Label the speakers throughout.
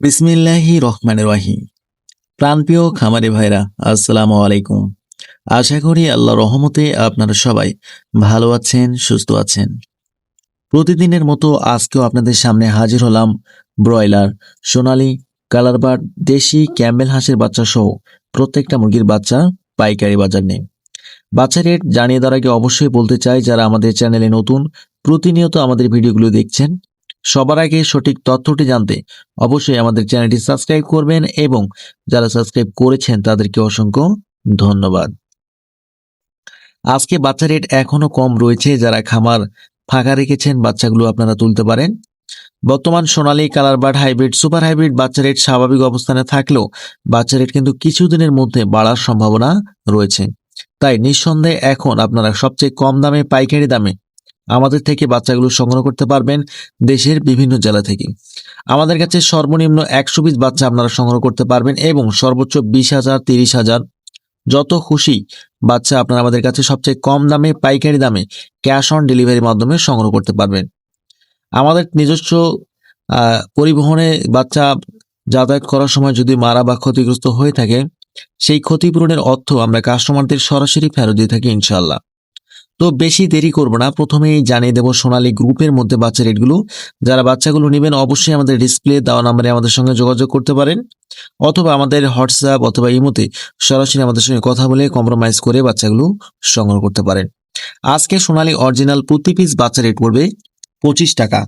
Speaker 1: বিসমিল্লাহি রহমানির রহিম। প্রাণপ্রিয় খামারি ভাইরা, আসসালামু আলাইকুম। আশা করি আল্লাহর রহমতে আপনারা সবাই ভালো আছেন, সুস্থ আছেন। প্রতিদিনের মতো আজকেও আপনাদের সামনে হাজির হলাম ব্রয়লার, সোনালী, কালারবার্ড, দেশি ক্যাম্বেল হাঁসের বাচ্চা সহ প্রত্যেকটা মুরগির বাচ্চা পাইকারি বাজার নিয়ে। বাচ্চা রেট জানিয়ে দেওয়ার আগে অবশ্যই বলতে চাই, যারা আমাদের চ্যানেলে নতুন, প্রতিনিয়ত আমাদের ভিডিওগুলো দেখছেন, সবার আগে সঠিক তথ্যটি জানতে অবশ্যই আমাদের চ্যানেলটি সাবস্ক্রাইব করবেন এবং যারা সাবস্ক্রাইব করেছেন তাদেরকে অসংখ্য ধন্যবাদ। আজকে বাচ্চা রেট এখনো কম রয়েছে, যারা খামার ফাঁকা রেখেছেন বাচ্চাগুলো আপনারা তুলতে পারেন। বর্তমান সোনালী, কালারবার্ড, হাইব্রিড, সুপার হাইব্রিড বাচ্চা রেট স্বাভাবিক অবস্থানে থাকলেও বাচ্চা রেট কিন্তু কিছুদিনের মধ্যে বাড়ার সম্ভাবনা রয়েছে। তাই নিঃসন্দেহে এখন আপনারা সবচেয়ে কম দামে, পাইকারি দামে আমাদের থেকে বাচ্চাগুলো সংগ্রহ করতে পারবেন দেশের বিভিন্ন জেলা থেকে। আমাদের কাছে সর্বনিম্ন 100 পিস বাচ্চা আপনারা সংগ্রহ করতে পারবেন এবং সর্বোচ্চ 20,000, 30,000 যত খুশি বাচ্চা আপনারা আমাদের কাছে সবচেয়ে কম দামে, পাইকারি দামে ক্যাশ অন ডেলিভারির মাধ্যমে সংগ্রহ করতে পারবেন। আমাদের নিজস্ব পরিবহনে বাচ্চা যাতায়াত করার সময় যদি মারা বা ক্ষতিগ্রস্ত হয়ে থাকে, সেই ক্ষতিপূরণের অর্থ আমরা কাস্টমারদের সরাসরি ফেরত দিয়ে থাকি ইনশাআল্লাহ। তো বেশি দেরি করব না, প্রথমেই জানিয়ে দেব সোনালী গ্রুপের মধ্যে বাচ্চা রেটগুলো। যারা বাচ্চাগুলো নেবেন অবশ্যই আমাদের ডিসপ্লে দেওয়া নাম্বারে আমাদের সঙ্গে যোগাযোগ করতে পারেন, অথবা আমাদের হোয়াটসঅ্যাপ অথবা ইমোতে সরাসরি আমাদের সঙ্গে কথা বলে কম্প্রোমাইজ করে বাচ্চাগুলো সংগ্রহ করতে পারেন। আজকে সোনালী অরিজিনাল প্রতি পিস বাচ্চা রেট পড়বে 25 টাকা।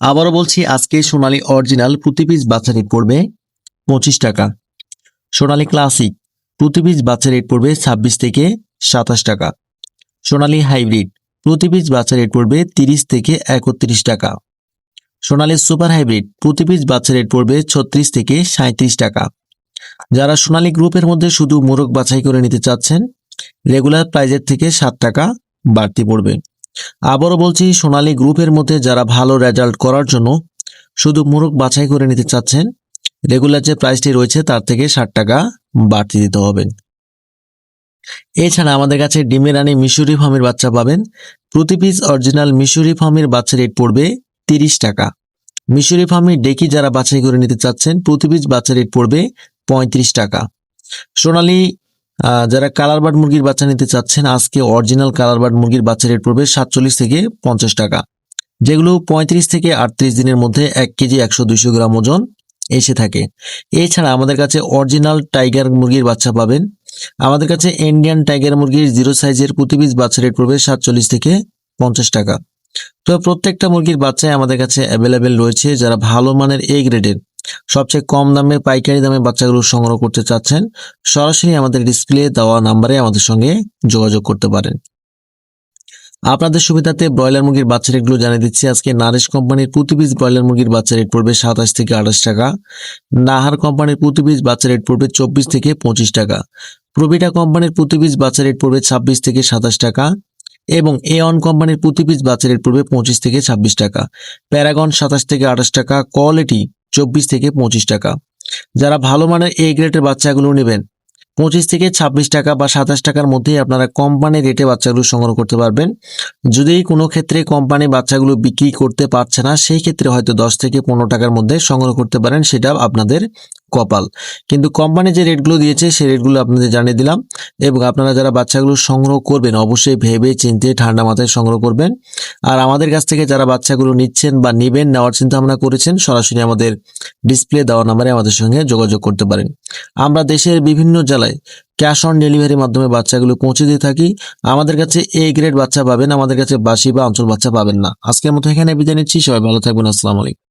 Speaker 1: আবারও বলছি, আজকে সোনালী অরিজিনাল প্রতি পিস বাচ্চা রেট পড়বে 25 টাকা। সোনালী ক্লাসিক প্রতি পিস বাচ্চা রেট পড়বে 26 থেকে 27 টাকা। সোনালী হাইব্রিড প্রতি পিস বাচ্চা রেট পড়বে 30 থেকে 31 টাকা। সোনালী সুপার হাইব্রিড প্রতি পিস বাচ্চা রেট পড়বে 36 থেকে 37 টাকা। যারা সোনালী গ্রুপের মধ্যে শুধু মোরগ বাছাই করে নিতে চাচ্ছেন, রেগুলার প্রাইজের থেকে 7 টাকা বাড়তি পড়বে। আবারও বলছি, সোনালী গ্রুপের মধ্যে যারা ভালো রেজাল্ট করার জন্য শুধু মোরগ বাছাই করে নিতে চাচ্ছেন, রেগুলার যে প্রাইসটি রয়েছে তার থেকে 60 টাকা বাড়তি দিতে হবে। এছাড়া আমাদের কাছে ডিমের রানী মিশরি ফার্মের বাচ্চা পাবেন। প্রতি পিস অরিজিনাল মিশরি ফার্মের বাচ্চা রেট পড়বে 30 টাকা। মিশরি ফার্মের ডেকি যারা বাছাই করে নিতে চাচ্ছেন, প্রতি পিস বাচ্চা রেট পড়বে 35 টাকা। সোনালী যারা কালারবার্ড মুরগির বাচ্চা নিতে চাচ্ছেন, আজকে অরিজিনাল কালারবার্ড মুরগির বাচ্চা রেট পড়বে 47 থেকে 50 টাকা, যেগুলো 35 থেকে 38 দিনের মধ্যে 1 কেজি 100-200 গ্রাম ওজন এসে থাকে। এছাড়া আমাদের কাছে অরিজিনাল টাইগার মুরগির বাচ্চা পাবেন। আমাদের কাছে ইন্ডিয়ান টাইগার মুরগির 0 সাইজের প্রতি পিস বাচ্চা রেট পড়বে 47 থেকে 50 টাকা। তো প্রত্যেকটা মুরগির বাচ্চাই আমাদের কাছে অ্যাভেলেবেল রয়েছে। যারা ভালো মানের এ গ্রেডের সবচেয়ে কম দামে, পাইকারি দামে বাচ্চাগুলো সংগ্রহ করতে চাচ্ছেন, সরাসরি আমাদের ডিসপ্লে দেওয়া নাম্বারে আমাদের সঙ্গে যোগাযোগ করতে পারেন। আপনাদের সুবিধাতে ব্রয়লার মুরগির বাচ্চা রেটগুলো জানিয়ে দিচ্ছি। আজকে নারিশ কোম্পানির প্রতি পিস ব্রয়লার মুরগির বাচ্চা রেট পড়বে 27 থেকে 28 টাকা। নাহার কোম্পানির প্রতি পিস বাচ্চা রেট পড়বে 24 থেকে 25 টাকা। প্রভিটা কোম্পানির প্রতি পিস বাচ্চা রেট পড়বে 26 থেকে 27 টাকা এবং এ1 কোম্পানির প্রতি পিস বাচ্চা রেট পড়বে 25 থেকে 26 টাকা। প্যারাগন 27 থেকে 28 টাকা। কোয়ালিটি 24 থেকে 25 টাকা। যারা ভালো মানের এ গ্রেডের বাচ্চাগুলো নেবেন, 25 থেকে 26 টাকা বা 27 টাকার মধ্যেই আপনারা কোম্পানি রেটে বাচ্চাগুলো সংগ্রহ করতে পারবেন। যদি কোনো ক্ষেত্রে কোম্পানি বাচ্চাগুলো বিক্রি করতে পারছে না, সেই ক্ষেত্রে হয়তো 10 থেকে 15 টাকার মধ্যে সংগ্রহ করতে পারেন, সেটা আপনাদের কপাল। কিন্তু কোম্পানি যে রেটগুলো দিয়েছে সেই রেটগুলো আপনাদের জানিয়ে দিলাম। এবং আপনারা যারা বাচ্চাগুলো সংগ্রহ করবেন অবশ্যই ভেবে চিন্তে ঠান্ডা মাথায় সংগ্রহ করবেন। আর আমাদের কাছ থেকে যারা বাচ্চাগুলো নিচ্ছেন বা নেবেন, নেওয়ার চিন্তা ভাবনা করেছেন, সরাসরি আমাদের ডিসপ্লে দেওয়া নাম্বারে আমাদের সঙ্গে যোগাযোগ করতে পারেন। আমরা দেশের বিভিন্ন জেলায় ক্যাশ অন ডেলিভারির মাধ্যমে বাচ্চাগুলো পৌঁছে দিয়ে থাকি। আমাদের কাছে এ গ্রেড বাচ্চা পাবেন, আমাদের কাছে বাসি বা অঞ্চল বাচ্চা পাবেন না। আজকের মতো এখানে বিদায় নিচ্ছি, সবাই ভালো থাকবেন। আসসালামু আলাইকুম।